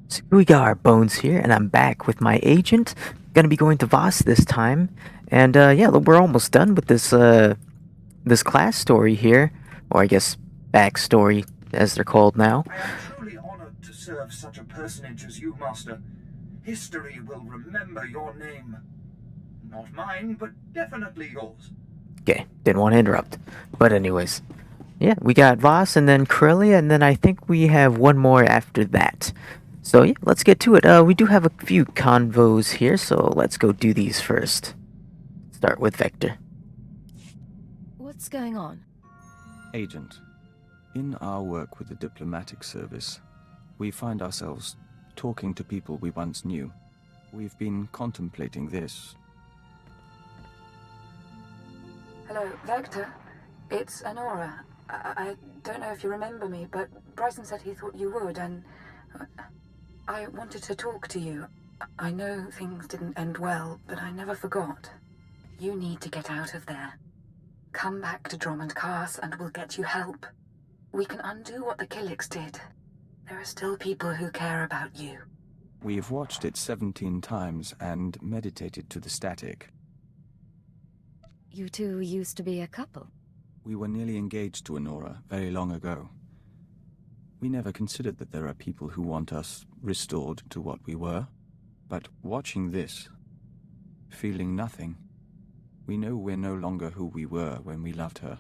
So we got our bones here, and I'm back with my agent. Gonna be going to Voss this time, and yeah, look, we're almost done with this class story here, or I guess backstory as they're called now. I am truly honored to serve such a personage as you, Master. History will remember your name. Not mine, but definitely yours. Okay, didn't want to interrupt, but anyways, yeah, we got Voss and then Corellia, and then I think we have one more after that. So yeah, let's get to it. We do have a few convos here, so let's go do these first. Start with Vector. What's going on? Agent, in our work with the diplomatic service, we find ourselves talking to people we once knew. We've been contemplating this. Hello, Vector. It's Honora. I don't know if you remember me, but Bryson said he thought you would, and I wanted to talk to you. I know things didn't end well, but I never forgot. You need to get out of there. Come back to Drummond Cast and we'll get you help. We can undo what the Killix did. There are still people who care about you. We've watched it 17 times and meditated to the static. You two used to be a couple. We were nearly engaged to Honora very long ago. We never considered that there are people who want us restored to what we were. But watching this, feeling nothing, we know we're no longer who we were when we loved her.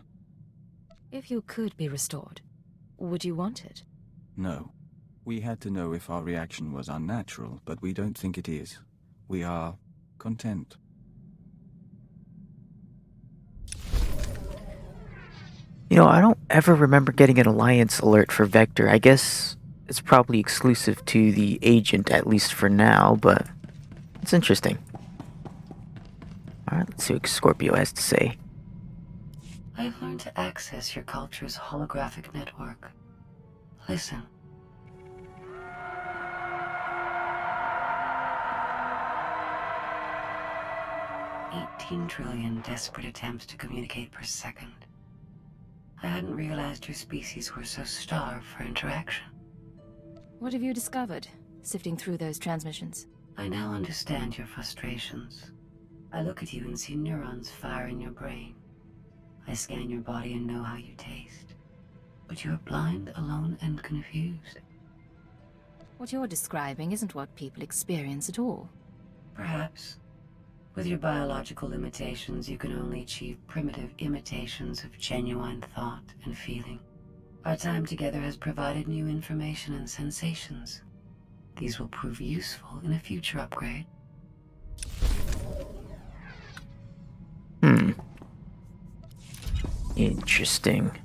If you could be restored, would you want it? No. We had to know if our reaction was unnatural, but we don't think it is. We are content. You know, I don't ever remember getting an alliance alert for Vector. I guess it's probably exclusive to the agent, at least for now, but it's interesting. Alright, let's see what Scorpio has to say. I've learned to access your culture's holographic network. Listen. $18 trillion desperate attempts to communicate per second. I hadn't realized your species were so starved for interaction. What have you discovered, sifting through those transmissions? I now understand your frustrations. I look at you and see neurons fire in your brain. I scan your body and know how you taste. But you're blind, alone, and confused. What you're describing isn't what people experience at all. Perhaps. With your biological limitations, you can only achieve primitive imitations of genuine thought and feeling. Our time together has provided new information and sensations. These will prove useful in a future upgrade. Interesting.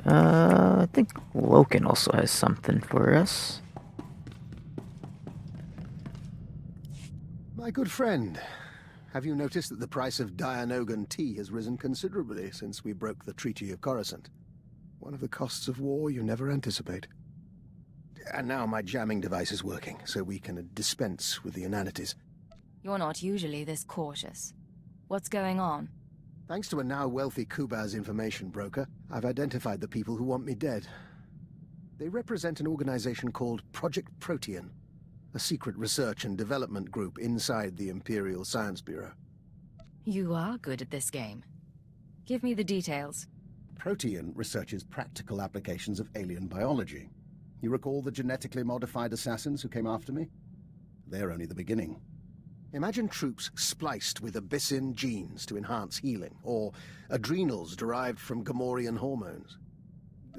I think Loken also has something for us. My good friend, have you noticed that the price of Dianogan tea has risen considerably since we broke the Treaty of Coruscant? One of the costs of war you never anticipate. And now my jamming device is working, so we can dispense with the inanities. You're not usually this cautious. What's going on? Thanks to a now wealthy Kubaz information broker, I've identified the people who want me dead. They represent an organization called Project Protean, a secret research and development group inside the Imperial Science Bureau. You are good at this game. Give me the details. Protean researches practical applications of alien biology. You recall the genetically modified assassins who came after me? They're only the beginning. Imagine troops spliced with Abyssin genes to enhance healing, or adrenals derived from Gamorrean hormones.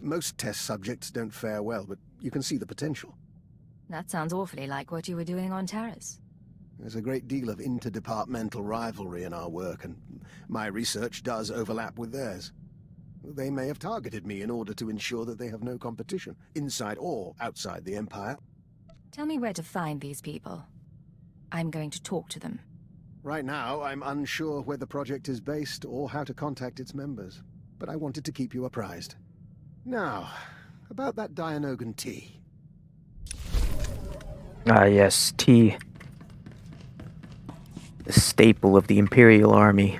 Most test subjects don't fare well, but you can see the potential. That sounds awfully like what you were doing on Terrace. There's a great deal of interdepartmental rivalry in our work, and my research does overlap with theirs. They may have targeted me in order to ensure that they have no competition, inside or outside the Empire. Tell me where to find these people. I'm going to talk to them. Right now, I'm unsure where the project is based or how to contact its members, but I wanted to keep you apprised. Now, about that Dianogan tea. Ah, yes, tea. The staple of the Imperial Army.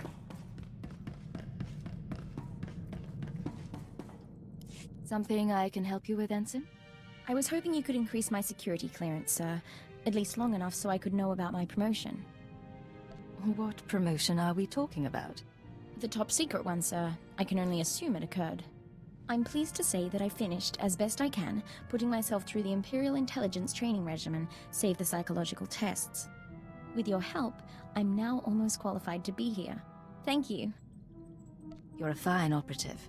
Something I can help you with, Ensign? I was hoping you could increase my security clearance, sir. At least long enough so I could know about my promotion. What promotion are we talking about? The top secret one, sir. I can only assume it occurred. I'm pleased to say that I finished, as best I can, putting myself through the Imperial Intelligence Training Regimen, save the psychological tests. With your help, I'm now almost qualified to be here. Thank you. You're a fine operative.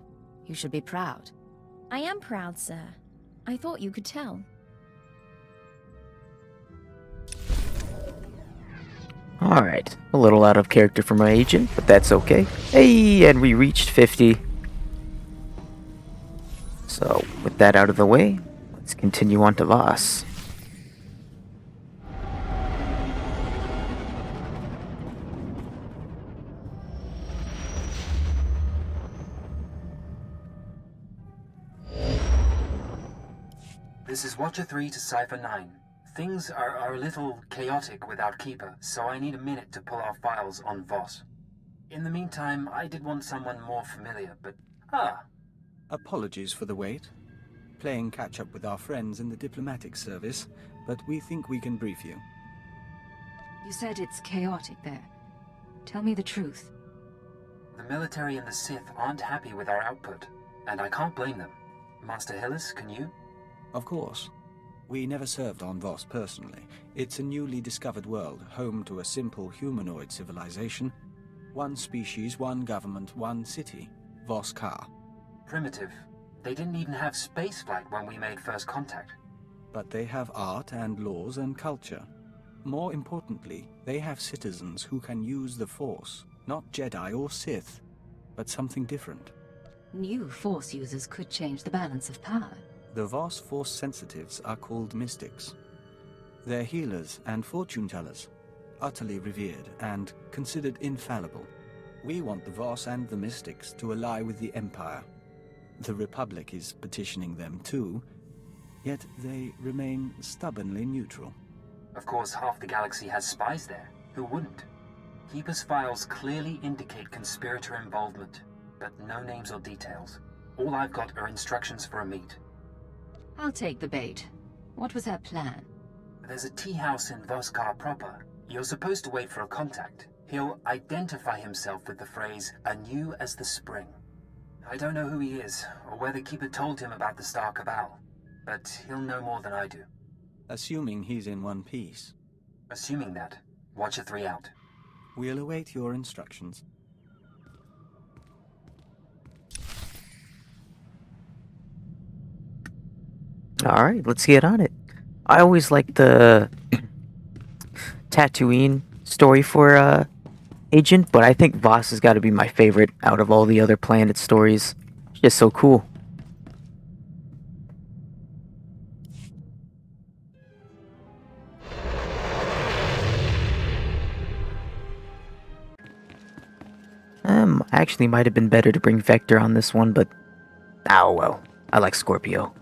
You should be proud. I am proud, sir. I thought you could tell. Alright, a little out of character for my agent, but that's okay. Hey, and we reached 50. So, with that out of the way, let's continue on to Voss. This is Watcher 3 to Cipher 9. Things are a little chaotic without Keeper, so I need a minute to pull our files on Voss. In the meantime, I did want someone more familiar, but... Apologies for the wait. Playing catch-up with our friends in the diplomatic service, but we think we can brief you. You said it's chaotic there. Tell me the truth. The military and the Sith aren't happy with our output, and I can't blame them. Master Hillis, can you? Of course. We never served on Voss personally. It's a newly discovered world, home to a simple humanoid civilization. One species, one government, one city. Voss Ka. Primitive. They didn't even have spaceflight when we made first contact. But they have art and laws and culture. More importantly, they have citizens who can use the Force. Not Jedi or Sith, but something different. New Force users could change the balance of power. The Voss Force sensitives are called mystics. They're healers and fortune-tellers, utterly revered and considered infallible. We want the Voss and the mystics to ally with the Empire. The Republic is petitioning them too, yet they remain stubbornly neutral. Of course, half the galaxy has spies there. Who wouldn't? Keeper's files clearly indicate conspirator involvement, but no names or details. All I've got are instructions for a meet. I'll take the bait. What was her plan? There's a tea house in Voskar proper. You're supposed to wait for a contact. He'll identify himself with the phrase, anew as the spring. I don't know who he is, or whether Keeper told him about the Star Cabal, but he'll know more than I do. Assuming he's in one piece. Assuming that, Watcher 3 out. We'll await your instructions. Alright, let's get on it. I always like the Tatooine story for Agent, but I think Voss has got to be my favorite out of all the other planet stories. It's just so cool. Actually might have been better to bring Vector on this one, but oh well. I like Scorpio.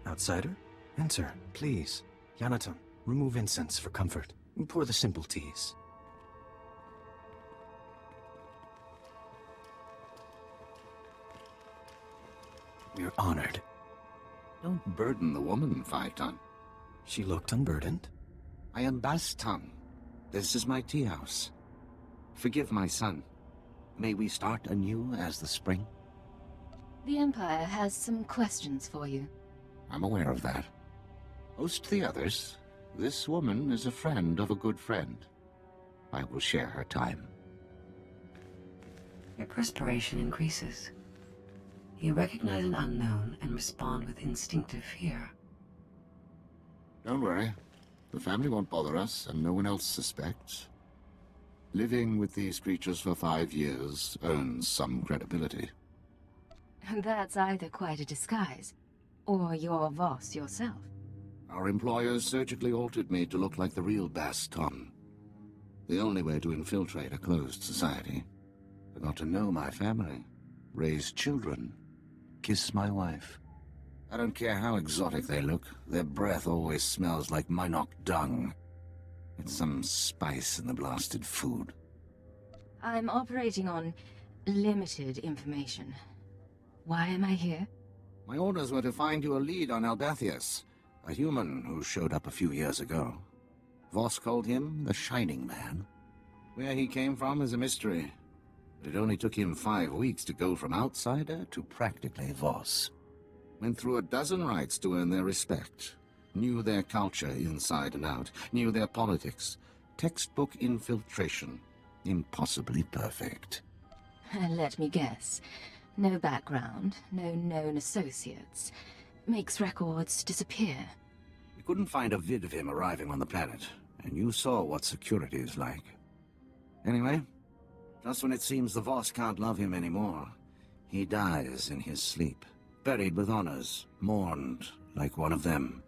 Outsider? Enter, please. Yanaton, remove incense for comfort. And pour the simple teas. We're honored. Don't burden the woman, 5-ton. She looked unburdened. I am Baston. This is my tea house. Forgive my son. May we start anew as the spring? The Empire has some questions for you. I'm aware of that. Host the others. This woman is a friend of a good friend. I will share her time. Your perspiration increases. You recognize an unknown and respond with instinctive fear. Don't worry. The family won't bother us, and no one else suspects. Living with these creatures for 5 years earns some credibility. That's either quite a disguise, or you're Voss yourself. Our employers surgically altered me to look like the real Baston. The only way to infiltrate a closed society. I got to know my family, raise children, kiss my wife. I don't care how exotic they look, their breath always smells like Minok dung. It's some spice in the blasted food. I'm operating on limited information. Why am I here? My orders were to find you a lead on Albathius, a human who showed up a few years ago. Voss called him the Shining Man. Where he came from is a mystery, but it only took him 5 weeks to go from outsider to practically Voss. Went through a dozen rites to earn their respect. Knew their culture inside and out. Knew their politics. Textbook infiltration. Impossibly perfect. Let me guess. No background, no known associates. Makes records disappear. We couldn't find a vid of him arriving on the planet, and you saw what security is like. Anyway, just when it seems the Voss can't love him anymore, he dies in his sleep. Buried with honors, mourned like one of them.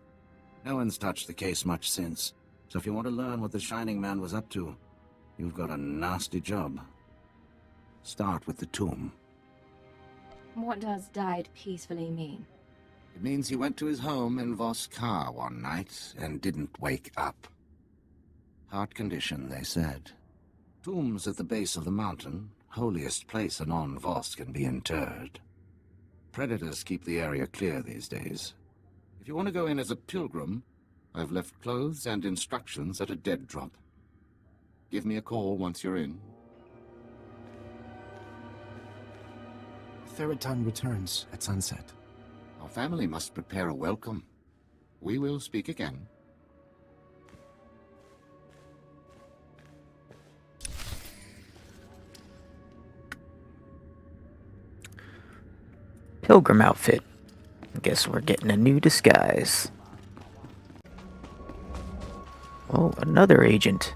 No one's touched the case much since, so if you want to learn what the Shining Man was up to, you've got a nasty job. Start with the tomb. What does died peacefully mean? It means he went to his home in Voss Car one night and didn't wake up. Heart condition, they said. Tomb's at the base of the mountain, holiest place a non-Voss can be interred. Predators keep the area clear these days. If you want to go in as a pilgrim, I've left clothes and instructions at a dead drop. Give me a call once you're in. Theriton returns at sunset. Our family must prepare a welcome. We will speak again. Pilgrim outfit. I guess we're getting a new disguise. Oh, another agent.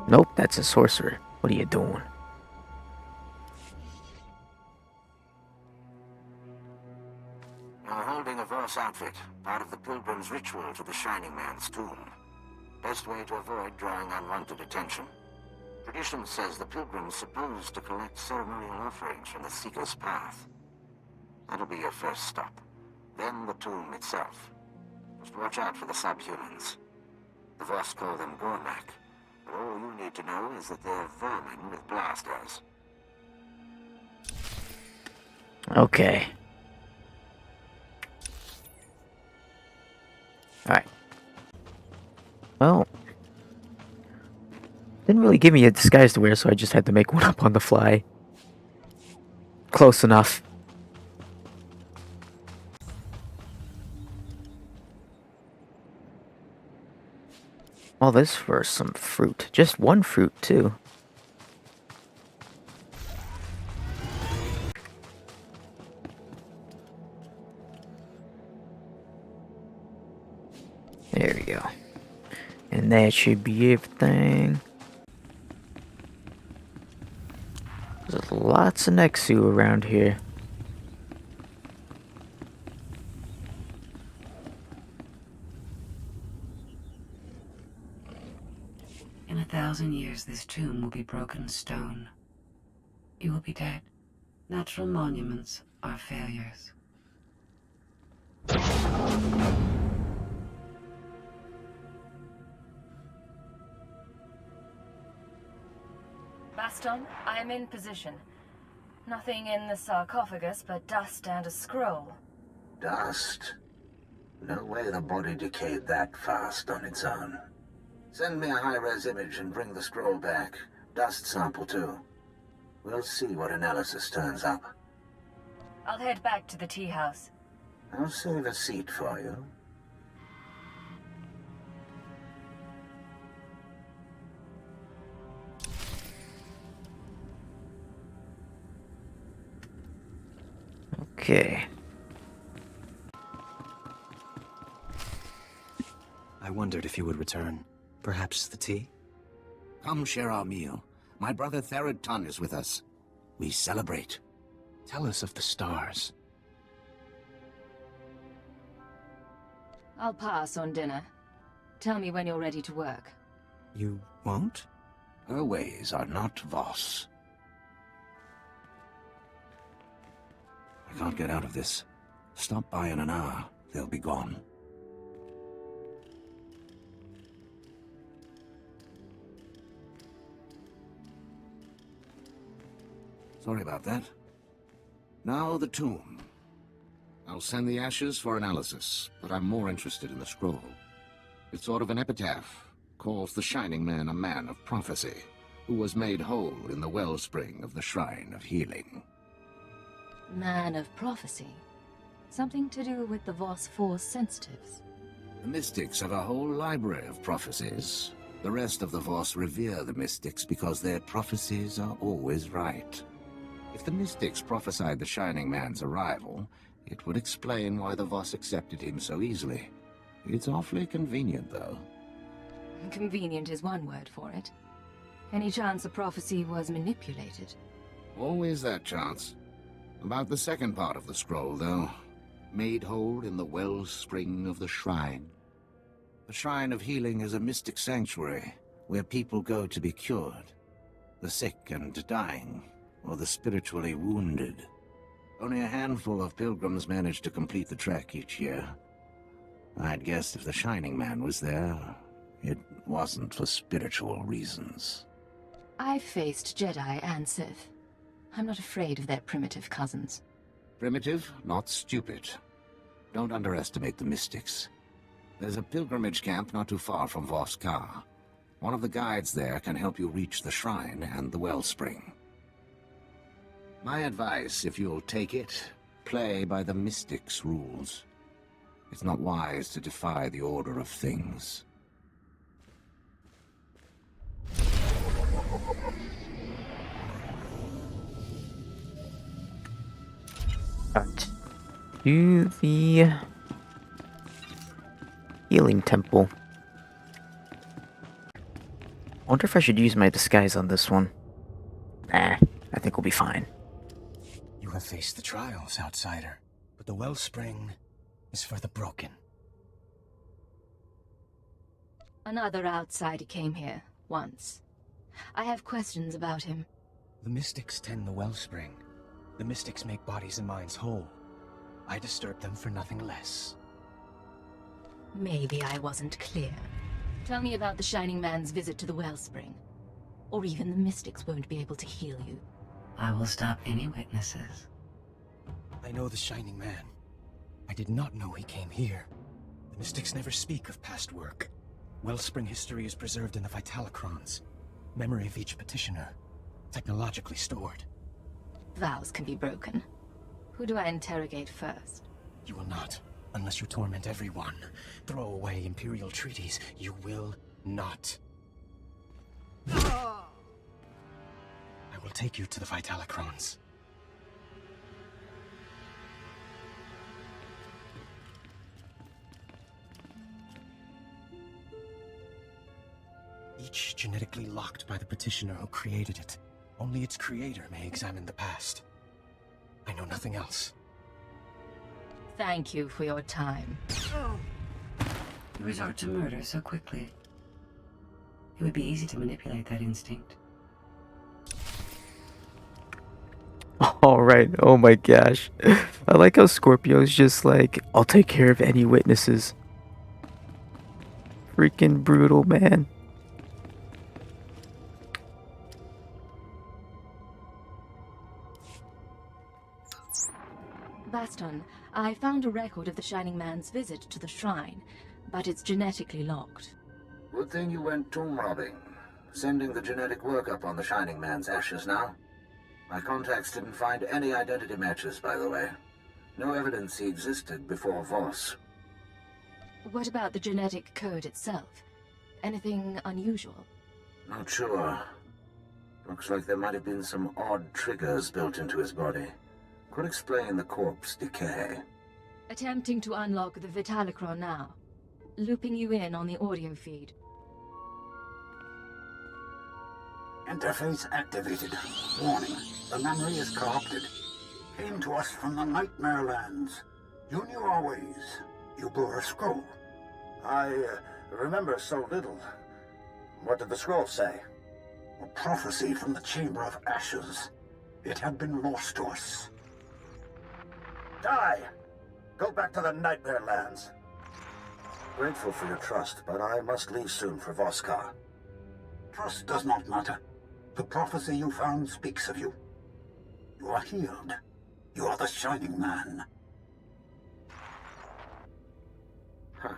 Nope, that's a sorcerer. What are you doing? You're holding a Voss outfit, part of the pilgrim's ritual to the Shining Man's tomb. Best way to avoid drawing unwanted attention. Tradition says the pilgrim's supposed to collect ceremonial offerings from the Seeker's Path. That'll be your first stop. Then the tomb itself. Just watch out for the subhumans. The Voss call them Gormak, but all you need to know is that they're vermin with blasters. Okay. Alright. Well, didn't really give me a disguise to wear, so I just had to make one up on the fly. Close enough. All this for some fruit. Just one fruit, too. There we go. And that should be everything. There's lots of Nexu around here. In 1,000 years, this tomb will be broken stone. You will be dead. Natural monuments are failures. Baston, I am in position. Nothing in the sarcophagus but dust and a scroll. Dust? No way the body decayed that fast on its own. Send me a high-res image and bring the scroll back. Dust sample, too. We'll see what analysis turns up. I'll head back to the tea house. I'll save a seat for you. Okay. I wondered if you would return. Perhaps the tea? Come share our meal. My brother Theriton is with us. We celebrate. Tell us of the stars. I'll pass on dinner. Tell me when you're ready to work. You won't? Her ways are not Voss. I can't get out of this. Stop by in an hour. They'll be gone. Sorry about that. Now the tomb. I'll send the ashes for analysis, but I'm more interested in the scroll. It's sort of an epitaph. Calls the Shining Man a man of prophecy, who was made whole in the wellspring of the Shrine of Healing. Man of prophecy? Something to do with the Voss Force sensitives? The Mystics have a whole library of prophecies. The rest of the Voss revere the Mystics because their prophecies are always right. If the Mystics prophesied the Shining Man's arrival, it would explain why the Voss accepted him so easily. It's awfully convenient, though. Convenient is one word for it. Any chance a prophecy was manipulated? Always that chance. About the second part of the scroll, though. Made whole in the wellspring of the Shrine. The Shrine of Healing is a mystic sanctuary where people go to be cured. The sick and dying, or the spiritually wounded. Only a handful of pilgrims manage to complete the trek each year. I'd guess if the Shining Man was there, it wasn't for spiritual reasons. I've faced Jedi and Sith. I'm not afraid of their primitive cousins. Primitive, not stupid. Don't underestimate the Mystics. There's a pilgrimage camp not too far from Voskar. One of the guides there can help you reach the shrine and the wellspring. My advice, if you'll take it, play by the Mystics' rules. It's not wise to defy the order of things. Right. To the healing temple. I wonder if I should use my disguise on this one. Nah, I think we'll be fine. You have faced the trials, outsider, but the wellspring is for the broken. Another outsider came here, once. I have questions about him. The Mystics tend the wellspring. The Mystics make bodies and minds whole. I disturb them for nothing less. Maybe I wasn't clear. Tell me about the Shining Man's visit to the wellspring. Or even the Mystics won't be able to heal you. I will stop any witnesses. I know the Shining Man. I did not know he came here. The Mystics never speak of past work. Wellspring history is preserved in the Vitalocrons. Memory of each petitioner, technologically stored. Vows can be broken. Who do I interrogate first? You will not, unless you torment everyone. Throw away Imperial treaties. You will not. I will take you to the Vitalocrons. Each genetically locked by the petitioner who created it. Only its creator may examine the past. I know nothing else. Thank you for your time. You resort to murder so quickly. It would be easy to manipulate that instinct. Alright, oh my gosh. I like how Scorpio's just like, I'll take care of any witnesses. Freaking brutal, man. Baston, I found a record of the Shining Man's visit to the shrine, but it's genetically locked. Good thing you went tomb robbing. Sending the genetic workup on the Shining Man's ashes now. My contacts didn't find any identity matches, by the way. No evidence he existed before Voss. What about the genetic code itself? Anything unusual? Not sure. Looks like there might have been some odd triggers built into his body. Could explain the corpse decay. Attempting to unlock the Vitalocron now. Looping you in on the audio feed. Interface activated. Warning, the memory is corrupted. Came to us from the Nightmare Lands. You knew our ways. You bore a scroll. I remember so little. What did the scroll say? A prophecy from the Chamber of Ashes. It had been lost to us. Die! Go back to the Nightmare Lands. Grateful for your trust, but I must leave soon for Trust does not matter. The prophecy you found speaks of you. You are healed. You are the Shining Man. Huh.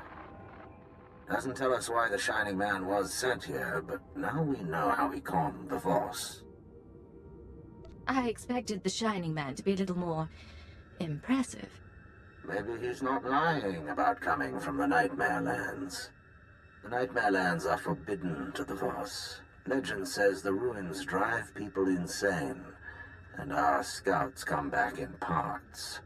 Doesn't tell us why the Shining Man was sent here, but now we know how he calmed the Voss. I expected the Shining Man to be a little more impressive. Maybe he's not lying about coming from the Nightmare Lands. The Nightmare Lands are forbidden to the Voss. Legend says the ruins drive people insane, and our scouts come back in parts.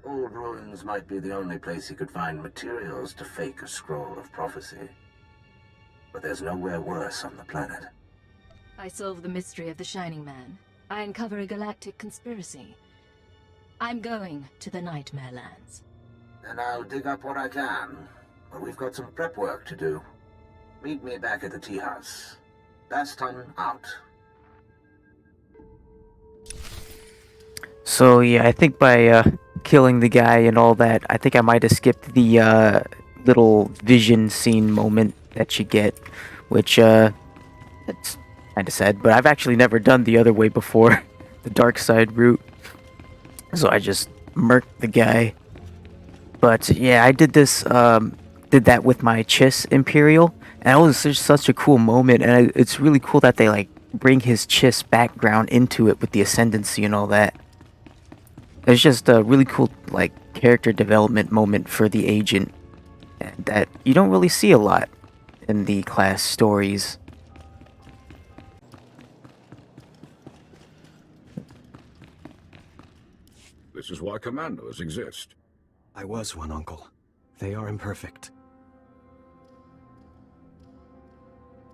Old ruins might be the only place he could find materials to fake a scroll of prophecy. But there's nowhere worse on the planet. I solve the mystery of the Shining Man. I uncover a galactic conspiracy. I'm going to the Nightmare Lands. And I'll dig up what I can, but we've got some prep work to do. Meet me back at the tea house. Baston out. So yeah, I think by killing the guy and all that, I think I might have skipped the little vision scene moment that you get, which it's kind of sad, but I've actually never done the other way before, the dark side route. So I just murked the guy. But yeah, I did this, did that with my Chiss Imperial, and that was just such a cool moment, and it's really cool that they like bring his Chiss background into it with the ascendancy and all that. It's just a really cool like character development moment for the agent that you don't really see a lot in the class stories. This is why commandos exist. I was one, Uncle. They are imperfect.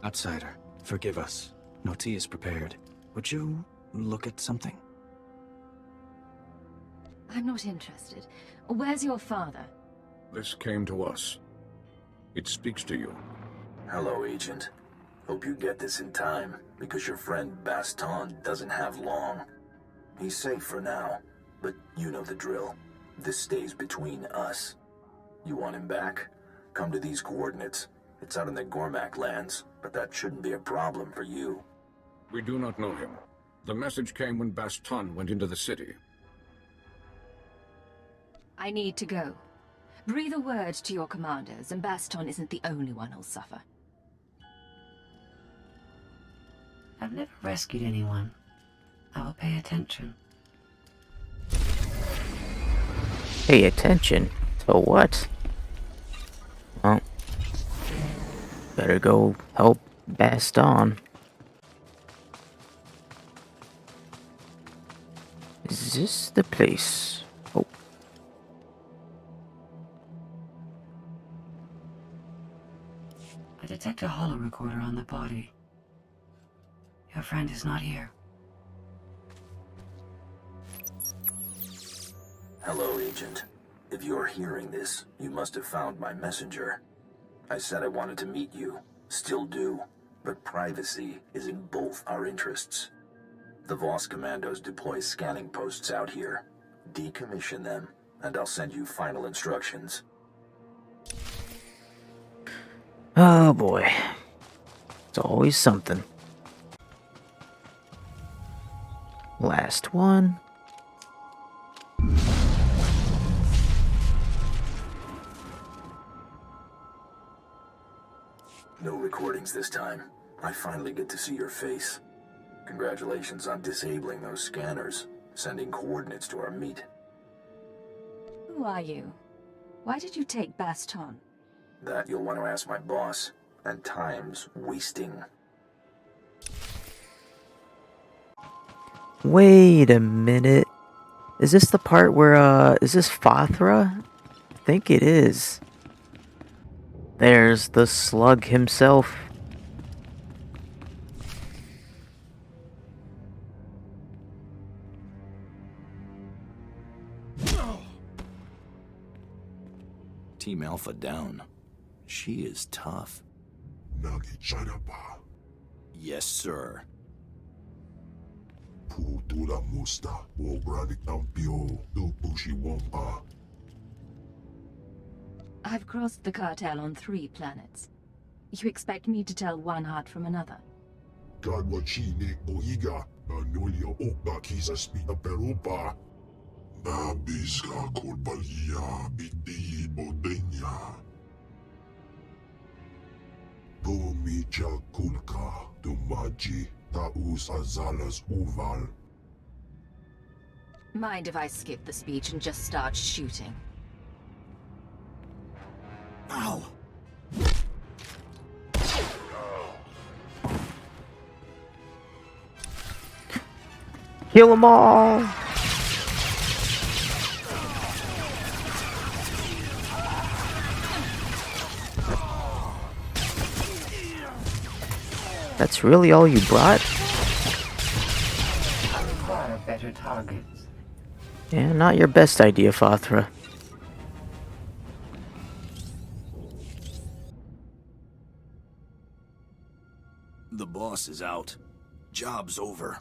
Outsider, forgive us. No tea is prepared. Would you look at something? I'm not interested. Where's your father? This came to us. It speaks to you. Hello, Agent. Hope you get this in time, because your friend Baston doesn't have long. He's safe for now, but you know the drill. This stays between us. You want him back? Come to these coordinates. It's out in the Gormak lands, but that shouldn't be a problem for you. We do not know him. The message came when Baston went into the city. I need to go. Breathe a word to your commanders, and Baston isn't the only one who'll suffer. I've never rescued anyone. I will pay attention. Pay attention to what? Well, better go help Baston. Is this the place? Oh. I detect a holo recorder on the body. Your friend is not here. Hello, Agent. If you're hearing this, you must have found my messenger. I said I wanted to meet you. Still do. But privacy is in both our interests. The Voss commandos deploy scanning posts out here. Decommission them, and I'll send you final instructions. Oh boy. It's always something. Last one. No recordings this time. I finally get to see your face. Congratulations on disabling those scanners, sending coordinates to our meet. Who are you? Why did you take Baston? That you'll want to ask my boss, and time's wasting. Wait a minute. Is this the part where, is this Fothra? I think it is. There's the slug himself. Team Alpha down. She is tough. Yes, sir. I've crossed the cartel on 3 planets. You expect me to tell one heart from another? Anulia okda kisa spita perupa. Nabiska kulbalia biti bodenya. Pumicha kulka dumaji taus azalas uval. Mind if I skip the speech and just start shooting? Ow! Kill them all! That's really all you brought? I require better targets. Yeah, not your best idea, Fathra. The boss is out. Job's over.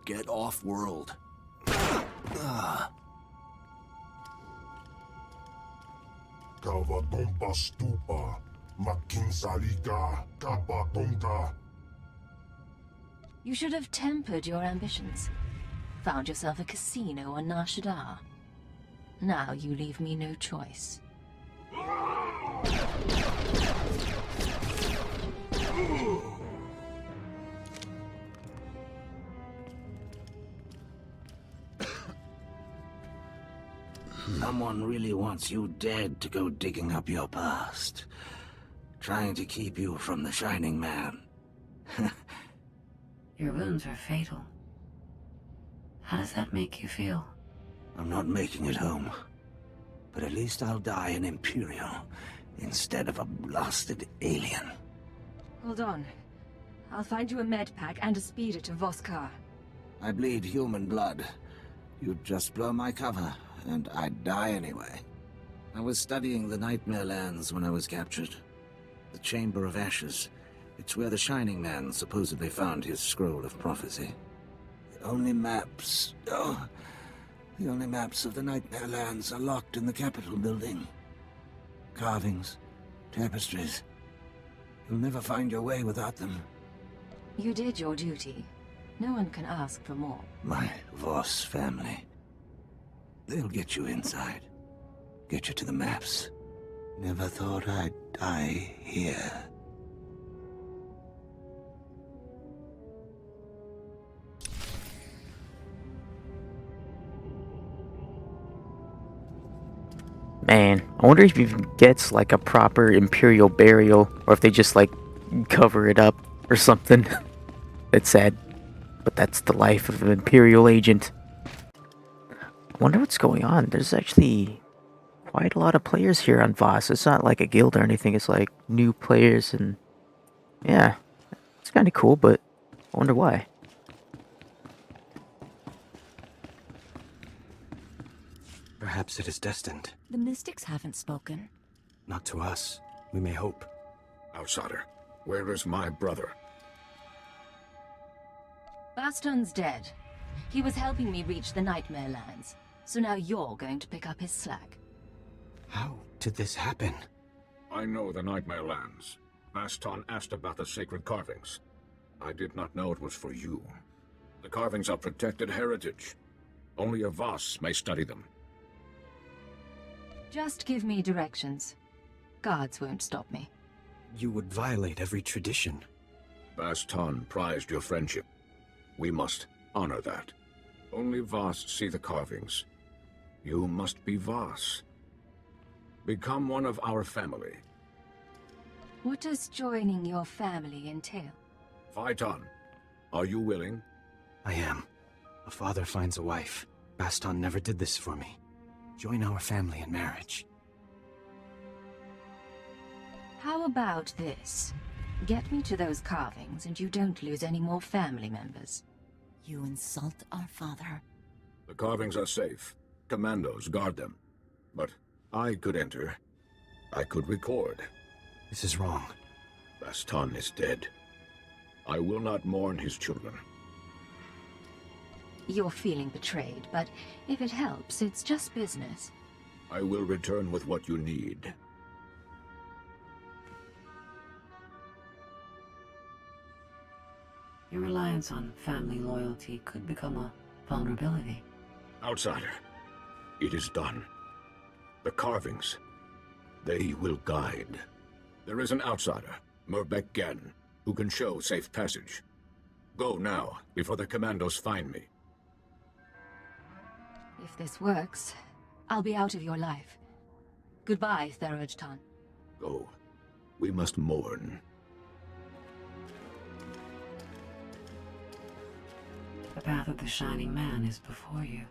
Get off world. Kavatompa stupa. Makinsalika. Kapatonka. You should have tempered your ambitions. Found yourself a casino on Nar Shaddaa. Now you leave me no choice. Someone really wants you dead to go digging up your past. Trying to keep you from the Shining Man. Your wounds are fatal. How does that make you feel? I'm not making it home. But at least I'll die an Imperial instead of a blasted alien. Hold on. I'll find you a med pack and a speeder to Voskar. I bleed human blood. You'd just blow my cover, and I'd die anyway. I was studying the Nightmare Lands when I was captured. The Chamber of Ashes. It's where the Shining Man supposedly found his scroll of prophecy. The only maps of the Nightmare Lands are locked in the Capitol building. Carvings, tapestries. You'll never find your way without them. You did your duty. No one can ask for more. My Voss family. They'll get you inside. Get you to the maps. Never thought I'd die here. Man, I wonder if he gets like a proper Imperial burial, or if they just like cover it up or something. It's sad, but that's the life of an Imperial agent. I wonder what's going on. There's actually quite a lot of players here on Voss. It's not like a guild or anything, it's like new players, and yeah, it's kind of cool, but I wonder why. Perhaps it is destined. The mystics haven't spoken. Not to us. We may hope. Outsider, where is my brother? Baston's dead. He was helping me reach the Nightmare Lands, so now you're going to pick up his slack. How did this happen? I know the Nightmare Lands. Baston asked about the sacred carvings. I did not know it was for you. The carvings are protected heritage. Only a Voss may study them. Just give me directions. Guards won't stop me. You would violate every tradition. Baston prized your friendship. We must honor that. Only Voss see the carvings. You must be Voss. Become one of our family. What does joining your family entail? Phaeton, are you willing? I am. A father finds a wife. Baston never did this for me. Join our family in marriage. How about this? Get me to those carvings and you don't lose any more family members. You insult our father. The carvings are safe. Commandos guard them. But I could enter. I could record. This is wrong. Baston is dead. I will not mourn his children. You're feeling betrayed, but if it helps, it's just business. I will return with what you need. Your reliance on family loyalty could become a vulnerability. Outsider, it is done. The carvings, they will guide. There is an outsider, Merbeck Gen, who can show safe passage. Go now, before the commandos find me. If this works, I'll be out of your life. Goodbye, SWTOR. Go. We must mourn. The path of the Shining Man is before you.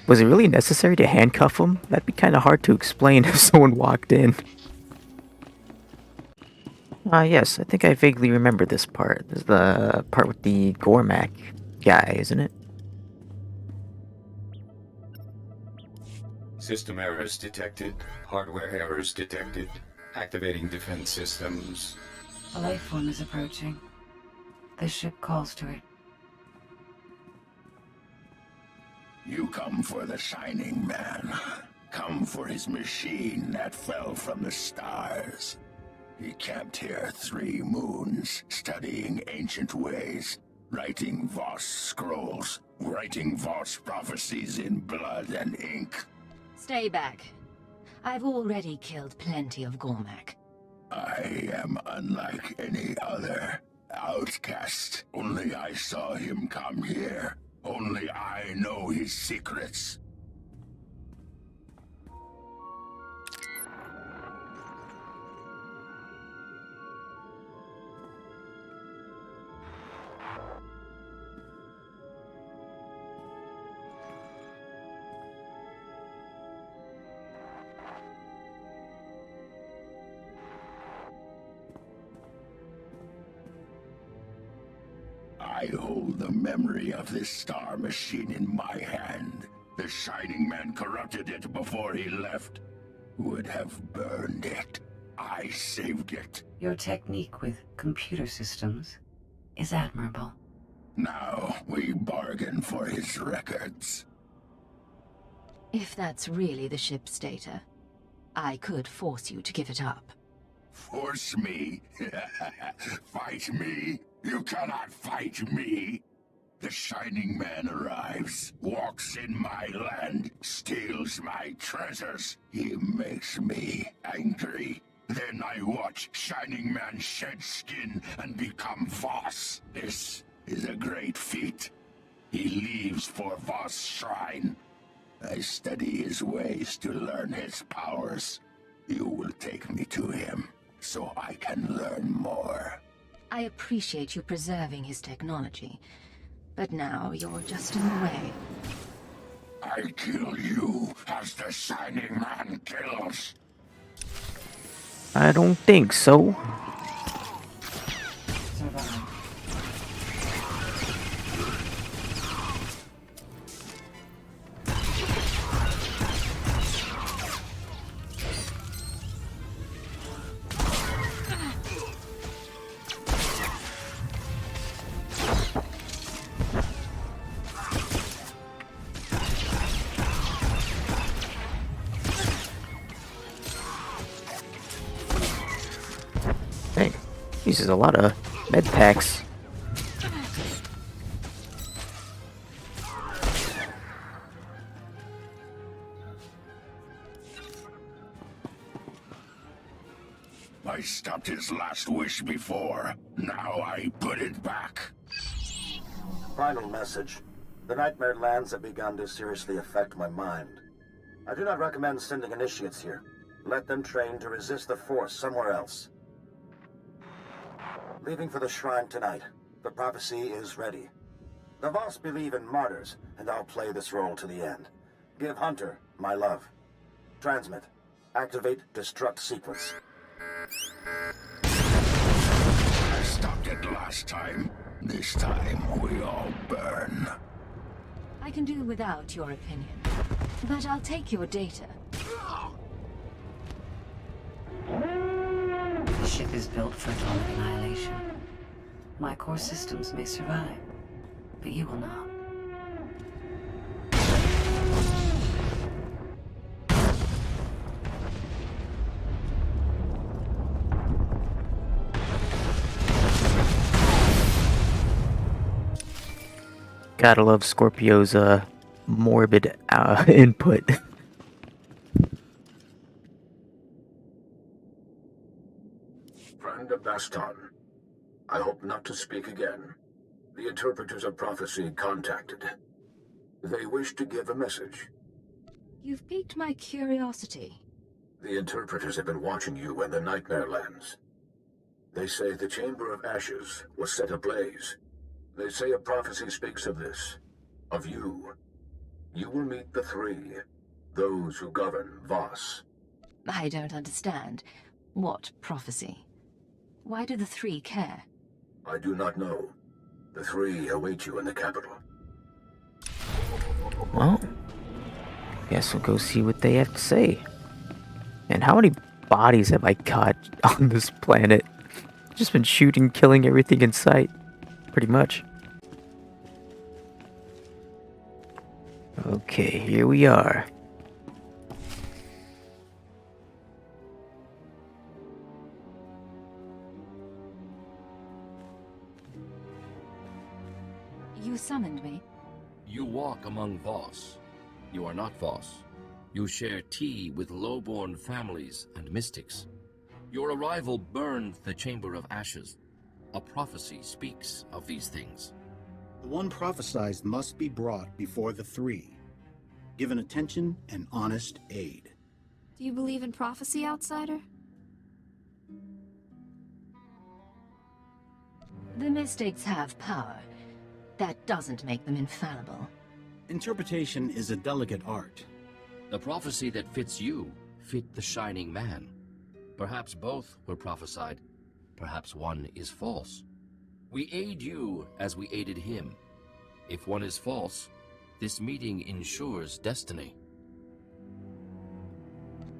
Was it really necessary to handcuff him? That'd be kind of hard to explain if someone walked in. Yes, I think I vaguely remember this part. This is the part with the Gormak guy, isn't it? System errors detected. Hardware errors detected. Activating defense systems. A life form is approaching. The ship calls to it. You come for the Shining Man. Come for his machine that fell from the stars. He camped here 3 moons, studying ancient ways, writing Voss scrolls, writing Voss prophecies in blood and ink. Stay back. I've already killed plenty of Gormak. I am unlike any other. Outcast. Only I saw him come here. Only I know his secrets. I hold the memory of this star machine in my hand. The Shining Man corrupted it before he left. Would have burned it. I saved it. Your technique with computer systems is admirable. Now we bargain for his records. If that's really the ship's data, I could force you to give it up. Force me? Fight me? You cannot fight me! The Shining Man arrives, walks in my land, steals my treasures. He makes me angry. Then I watch Shining Man shed skin and become Voss. This is a great feat. He leaves for Voss' shrine. I study his ways to learn his powers. You will take me to him, so I can learn more. I appreciate you preserving his technology, but now you're just in the way. I kill you as the Shining Man kills. I don't think so. Dang, uses a lot of med packs. I stopped his last wish before. Now I put it back. Final message. The Nightmare Lands have begun to seriously affect my mind. I do not recommend sending initiates here. Let them train to resist the Force somewhere else. Leaving for the shrine tonight. The prophecy is ready. The Voss believe in martyrs, and I'll play this role to the end. Give Hunter my love. Transmit. Activate destruct sequence. I stopped it last time. This time we all burn. I can do without your opinion, but I'll take your data. The ship is built for atomic annihilation. My core systems may survive, but you will not. Gotta love Scorpio's morbid input. Friend of Baston, I hope not to speak again. The interpreters of prophecy contacted. They wish to give a message. You've piqued my curiosity. The interpreters have been watching you in the Nightmare Lands. They say the Chamber of Ashes was set ablaze. They say a prophecy speaks of this, of you. You will meet the three, those who govern Voss. I don't understand. What prophecy? Why do the three care? I do not know. The three await you in the capital. Well, guess we'll go see what they have to say. And how many bodies have I caught on this planet? Just been shooting, killing everything in sight. Pretty much. Okay, here we are. You summoned me? You walk among Voss. You are not Voss. You share tea with low-born families and mystics. Your arrival burned the Chamber of Ashes. A prophecy speaks of these things. The one prophesied must be brought before the three, given attention and honest aid. Do you believe in prophecy, outsider? The mystics have power. That doesn't make them infallible. Interpretation is a delicate art. The prophecy that fits you fit the Shining Man. Perhaps both were prophesied. Perhaps one is false. We aid you as we aided him. If one is false, this meeting ensures destiny.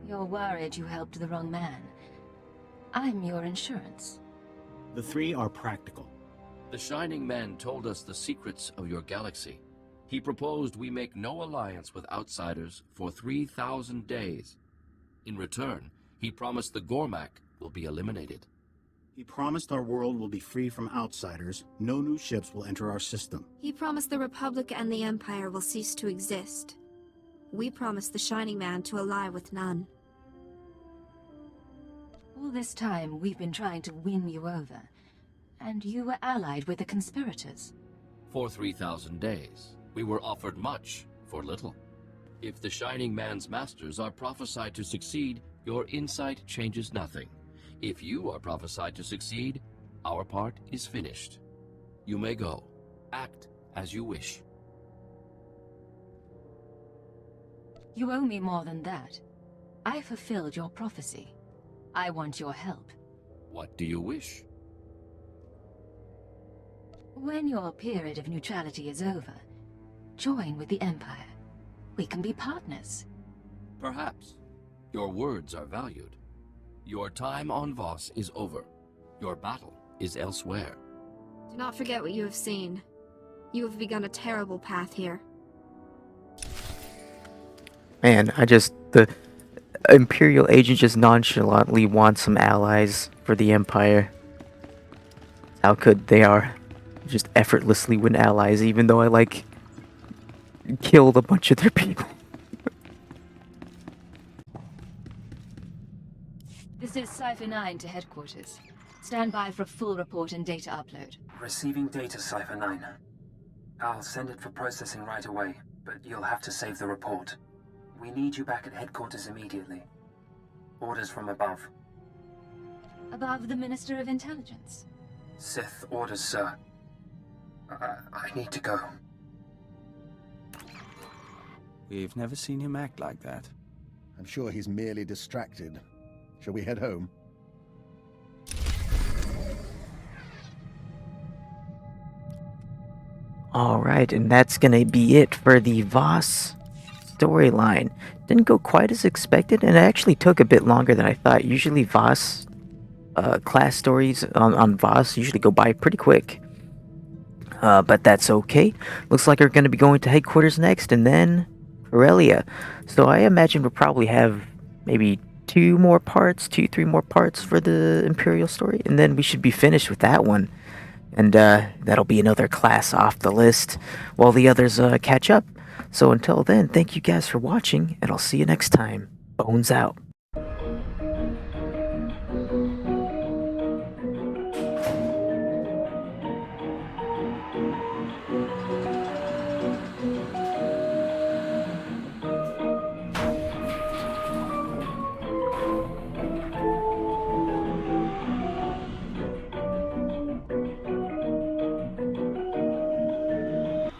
You're worried you helped the wrong man. I'm your insurance. The three are practical. The Shining Man told us the secrets of your galaxy. He proposed we make no alliance with outsiders for 3,000 days. In return, he promised the Gormak will be eliminated. He promised our world will be free from outsiders. No new ships will enter our system. He promised the Republic and the Empire will cease to exist. We promised the Shining Man to ally with none. All this time, we've been trying to win you over. And you were allied with the conspirators. For 3,000 days, we were offered much for little. If the Shining Man's masters are prophesied to succeed, your insight changes nothing. If you are prophesied to succeed, our part is finished. You may go. Act as you wish. You owe me more than that. I fulfilled your prophecy. I want your help. What do you wish? When your period of neutrality is over, join with the Empire. We can be partners. Perhaps. Your words are valued. Your time on Voss is over. Your battle is elsewhere. Do not forget what you have seen. You have begun a terrible path here. Man, the Imperial agent just nonchalantly wants some allies for the Empire. How could they are just effortlessly win allies, even though I killed a bunch of their people. This is Cypher 9 to headquarters. Stand by for a full report and data upload. Receiving data, Cypher 9. I'll send it for processing right away, but you'll have to save the report. We need you back at headquarters immediately. Orders from above. Above the Minister of Intelligence. Sith orders, sir. I need to go. We've never seen him act like that. I'm sure he's merely distracted. Shall we head home? Alright, and that's gonna be it for the Voss storyline. Didn't go quite as expected, and it actually took a bit longer than I thought. Usually Voss, class stories on Voss usually go by pretty quick. But that's okay. Looks like we're gonna be going to headquarters next, and then Corellia. So I imagine we'll probably have maybe 3 more parts for the Imperial story, and then we should be finished with that one. And that'll be another class off the list while the others catch up. So until then, thank you guys for watching, and I'll see you next time. Bones out.